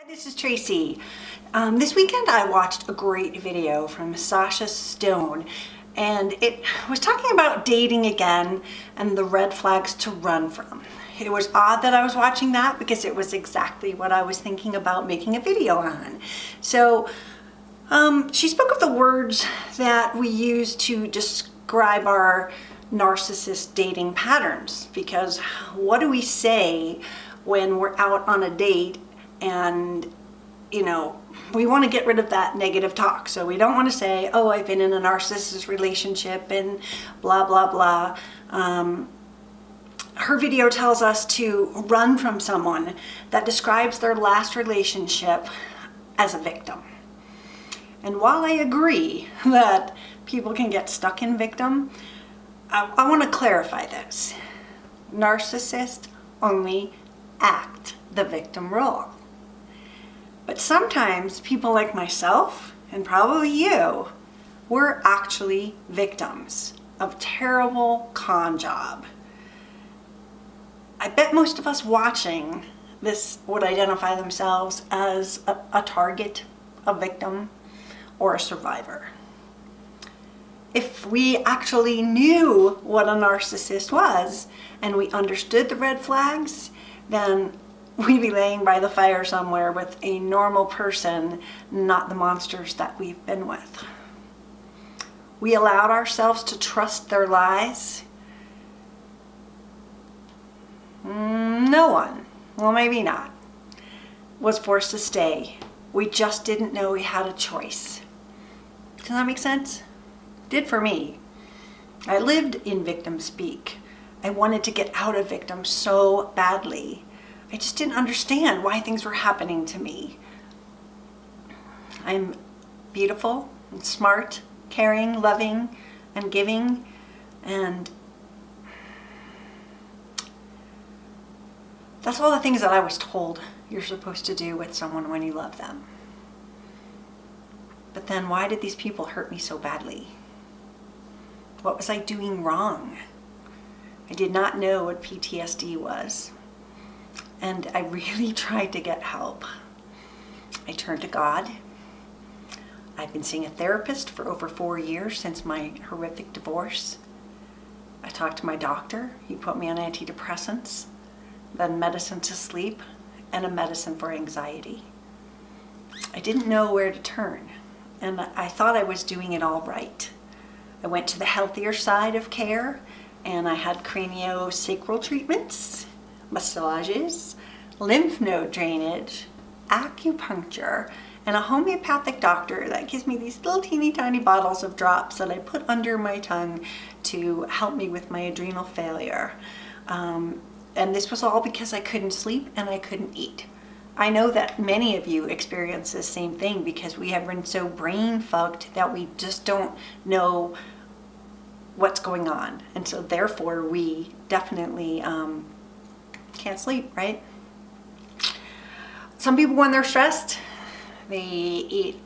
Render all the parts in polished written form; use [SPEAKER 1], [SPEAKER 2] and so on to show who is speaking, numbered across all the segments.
[SPEAKER 1] Hi, this is Tracy. This weekend I watched a great video from Sasha Stone, and it was talking about dating again and the red flags to run from. It was odd that I was watching that because it was exactly what I was thinking about making a video on. So she spoke of the words that we use to describe our narcissist dating patterns, because what do we say when we're out on a date and we want to get rid of that negative talk? So we don't want to say, oh, I've been in a narcissist relationship and blah blah blah. Her video tells us to run from someone that describes their last relationship as a victim. And while I agree that people can get stuck in victim, I want to clarify this. Narcissists only act the victim role. But sometimes people like myself, and probably you, we're actually victims of a terrible con job. I bet most of us watching this would identify themselves as a target, a victim, or a survivor. If we actually knew what a narcissist was and we understood the red flags, then we'd be laying by the fire somewhere with a normal person, not the monsters that we've been with. We allowed ourselves to trust their lies. No one, well maybe not, was forced to stay. We just didn't know we had a choice. Does that make sense? Did for me. I lived in victim speak. I wanted to get out of victim so badly. I just didn't understand why things were happening to me. I'm beautiful and smart, caring, loving, and giving, and that's all the things that I was told you're supposed to do with someone when you love them. But then why did these people hurt me so badly? What was I doing wrong? I did not know what PTSD was. And I really tried to get help. I turned to God. I've been seeing a therapist for over 4 years since my horrific divorce. I talked to my doctor. He put me on antidepressants, then medicine to sleep, and a medicine for anxiety. I didn't know where to turn, and I thought I was doing it all right. I went to the healthier side of care, and I had craniosacral treatments, massages, lymph node drainage, acupuncture, and a homeopathic doctor that gives me these little teeny tiny bottles of drops that I put under my tongue to help me with my adrenal failure. And this was all because I couldn't sleep and I couldn't eat. I know that many of you experience the same thing because we have been so brain fucked that we just don't know what's going on. And so therefore we definitely can't sleep, right? Some people, when they're stressed, they eat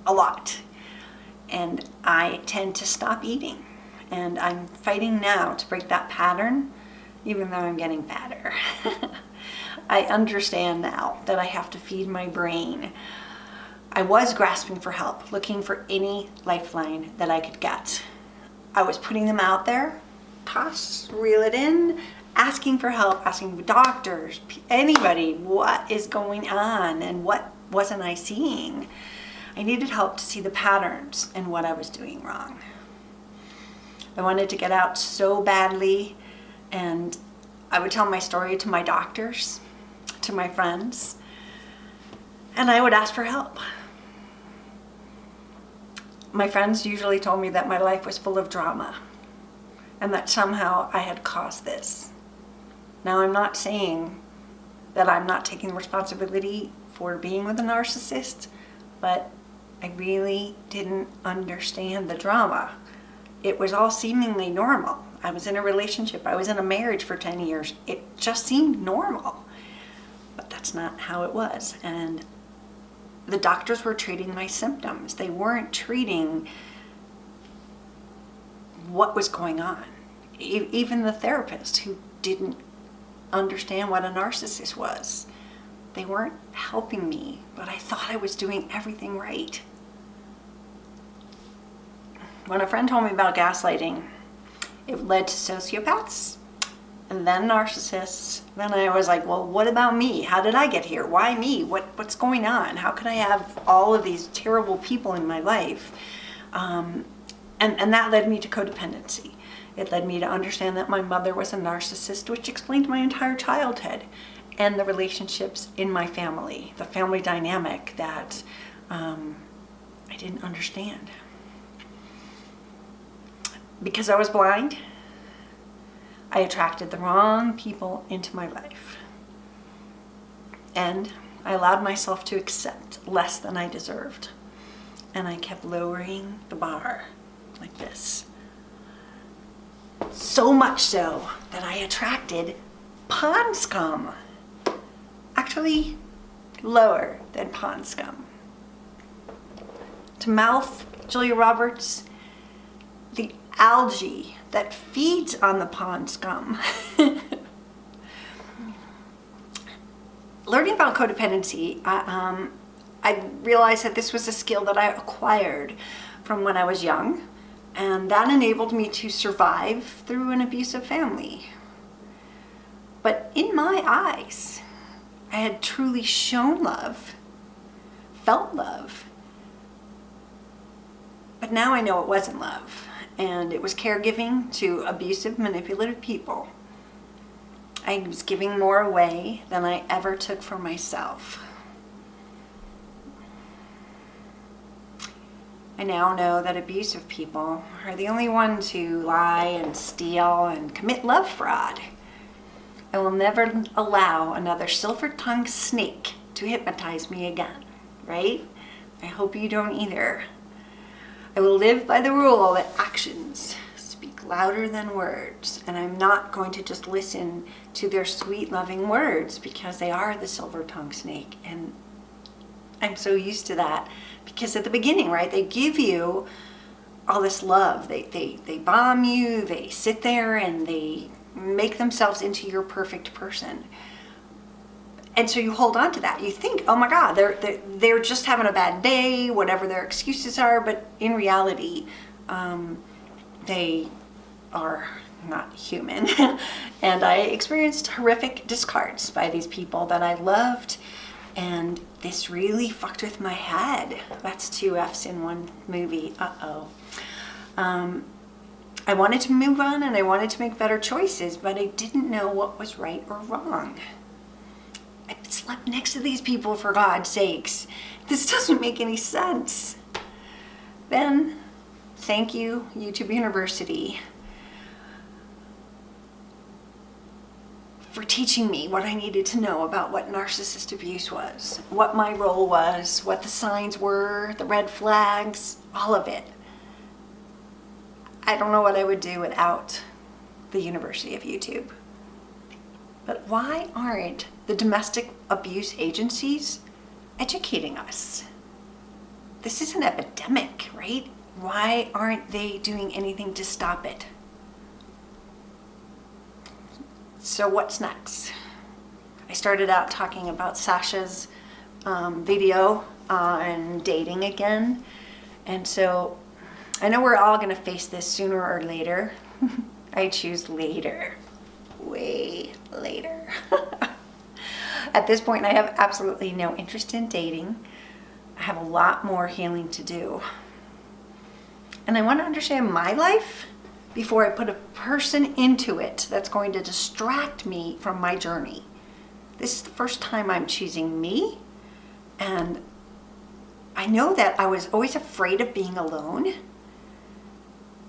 [SPEAKER 1] a lot. And I tend to stop eating. And I'm fighting now to break that pattern, even though I'm getting fatter. I understand now that I have to feed my brain. I was grasping for help, looking for any lifeline that I could get. I was putting them out there, toss, reel it in, asking for help, asking doctors, anybody, what is going on and what wasn't I seeing? I needed help to see the patterns and what I was doing wrong. I wanted to get out so badly, and I would tell my story to my doctors, to my friends, and I would ask for help. My friends usually told me that my life was full of drama and that somehow I had caused this. Now, I'm not saying that I'm not taking responsibility for being with a narcissist, but I really didn't understand the drama. It was all seemingly normal. I was in a relationship. I was in a marriage for 10 years. It just seemed normal. But that's not how it was. And the doctors were treating my symptoms. They weren't treating what was going on. Even the therapist, who didn't understand what a narcissist was, They weren't helping me, but I thought I was doing everything right. When a friend told me about gaslighting, it led to sociopaths and then narcissists. Then I was like, well, what about me? How did I get here? Why me? What's going on? How could I have all of these terrible people in my life? And that led me to codependency. It led me to understand that my mother was a narcissist, which explained my entire childhood and the relationships in my family, the family dynamic that I didn't understand. Because I was blind, I attracted the wrong people into my life. And I allowed myself to accept less than I deserved. And I kept lowering the bar like this. So much so that I attracted pond scum. Actually, lower than pond scum. To mouth Julia Roberts, the algae that feeds on the pond scum. Learning about codependency, I realized that this was a skill that I acquired from when I was young, and that enabled me to survive through an abusive family. But in my eyes, I had truly shown love, felt love, but now I know it wasn't love, and it was caregiving to abusive, manipulative people. I was giving more away than I ever took for myself. I now know that abusive people are the only ones who lie and steal and commit love fraud. I will never allow another silver-tongued snake to hypnotize me again, right? I hope you don't either. I will live by the rule that actions speak louder than words, and I'm not going to just listen to their sweet, loving words because they are the silver-tongued snake, and I'm so used to that because at the beginning, right, they give you all this love. They bomb you, they sit there and they make themselves into your perfect person. And so you hold on to that. You think, oh my God, they're just having a bad day, whatever their excuses are. But in reality, they are not human. And I experienced horrific discards by these people that I loved. And this really fucked with my head. That's 2 F's in one movie. I wanted to move on and I wanted to make better choices, but I didn't know what was right or wrong. I slept next to these people, for God's sakes. This doesn't make any sense. Then, thank you, YouTube University, for teaching me what I needed to know about what narcissist abuse was, what my role was, what the signs were, the red flags, all of it. I don't know what I would do without the University of YouTube. But why aren't the domestic abuse agencies educating us? This is an epidemic, right? Why aren't they doing anything to stop it? So what's next? I started out talking about Sasha's video on dating again. And so I know we're all going to face this sooner or later. I choose later. Way later. At this point, I have absolutely no interest in dating. I have a lot more healing to do. And I want to understand my life before I put a person into it that's going to distract me from my journey. This is the first time I'm choosing me. And I know that I was always afraid of being alone.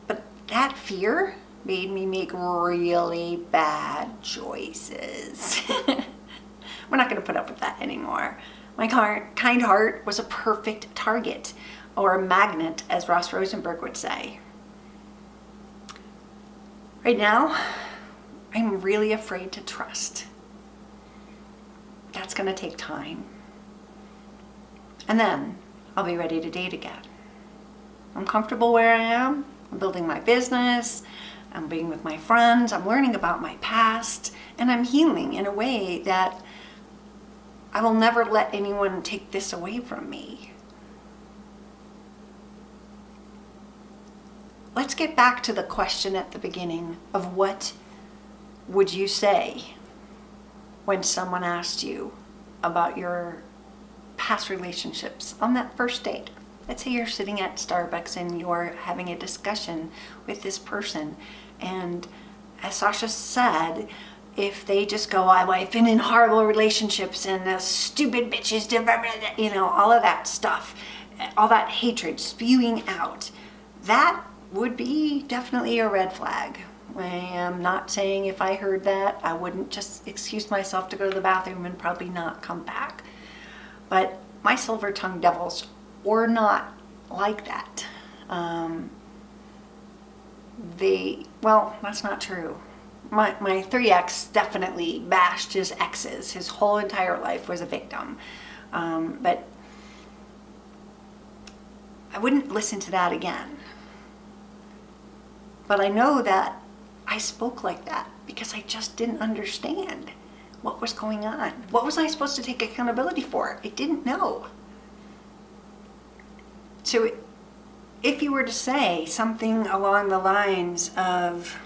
[SPEAKER 1] But that fear made me make really bad choices. We're not going to put up with that anymore. My kind heart was a perfect target, or a magnet, as Ross Rosenberg would say. Right now, I'm really afraid to trust. That's going to take time. And then I'll be ready to date again. I'm comfortable where I am. I'm building my business. I'm being with my friends. I'm learning about my past. And I'm healing in a way that I will never let anyone take this away from me. Let's get back to the question at the beginning of what would you say when someone asked you about your past relationships on that first date. Let's say you're sitting at Starbucks and you're having a discussion with this person, and as Sasha said, if they just go, I've been in horrible relationships and stupid bitches, all of that stuff, all that hatred spewing out, that would be definitely a red flag. I am not saying if I heard that, I wouldn't just excuse myself to go to the bathroom and probably not come back. But my silver-tongued devils were not like that. That's not true. My 3ex definitely bashed his exes. His whole entire life was a victim. But I wouldn't listen to that again. But I know that I spoke like that because I just didn't understand what was going on. What was I supposed to take accountability for? I didn't know. So if you were to say something along the lines of,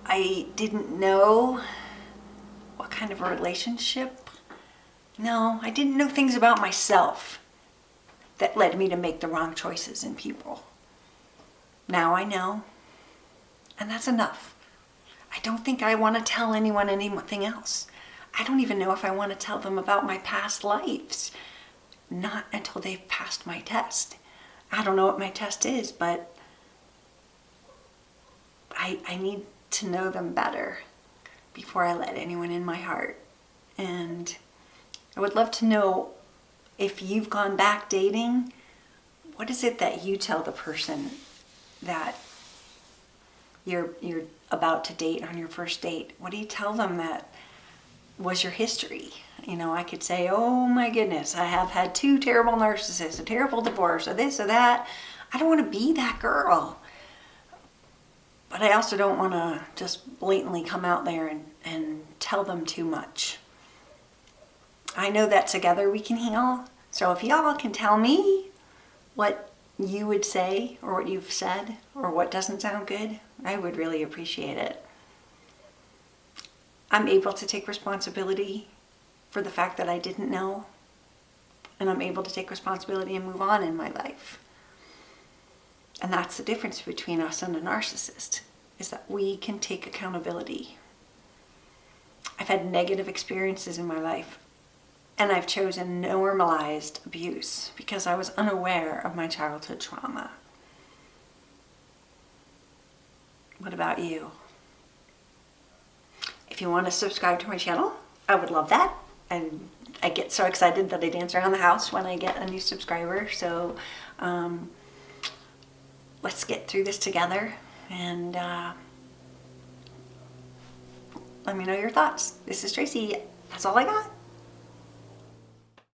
[SPEAKER 1] I didn't know what kind of a relationship. No, I didn't know things about myself that led me to make the wrong choices in people. Now I know, and that's enough. I don't think I want to tell anyone anything else. I don't even know if I want to tell them about my past lives. Not until they've passed my test. I don't know what my test is, but I need to know them better before I let anyone in my heart. And I would love to know, if you've gone back dating, what is it that you tell the person that you're about to date on your first date? What do you tell them that was your history? I could say, oh my goodness, I have had 2 terrible narcissists, a terrible divorce, or this or that. I don't want to be that girl. But I also don't want to just blatantly come out there and tell them too much. I know that together we can heal. So if y'all can tell me what you would say, or what you've said, or what doesn't sound good, I would really appreciate it. I'm able to take responsibility for the fact that I didn't know, and I'm able to take responsibility and move on in my life. And that's the difference between us and a narcissist, is that we can take accountability. I've had negative experiences in my life, and I've chosen normalized abuse because I was unaware of my childhood trauma. What about you? If you want to subscribe to my channel, I would love that. And I get so excited that I dance around the house when I get a new subscriber. So let's get through this together, and let me know your thoughts. This is Tracy. That's all I got.